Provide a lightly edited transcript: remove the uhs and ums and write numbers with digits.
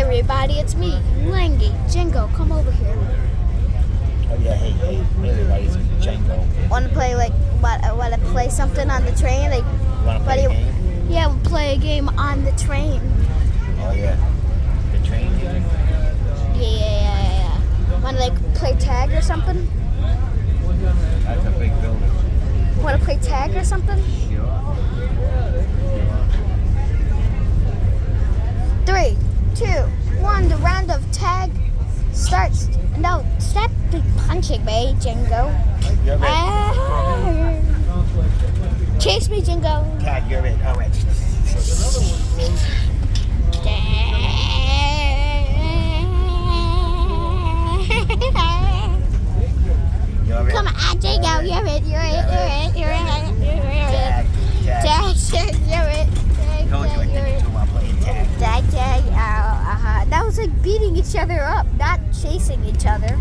everybody, it's me, Langy. Jingo, come over here. Oh yeah, hey everybody, it's Django. Want to play want to play something on the train? Like, You wanna play a game? yeah, we'll play a game on the train. Oh yeah. The train game? Yeah. Want to play tag or something? That's a big building. Want to play tag or something? Sure. 3, 2, 1. The round of tag starts. No, stop punching me, Jingo. You're it. Ah. Chase me, Jingo. Tag, you're it. Oh, wait. You're it. Come on, Jingo. You're it. Tag, you're it. Told you I think too while playing tag. Tag. That was like beating each other up, not chasing each other.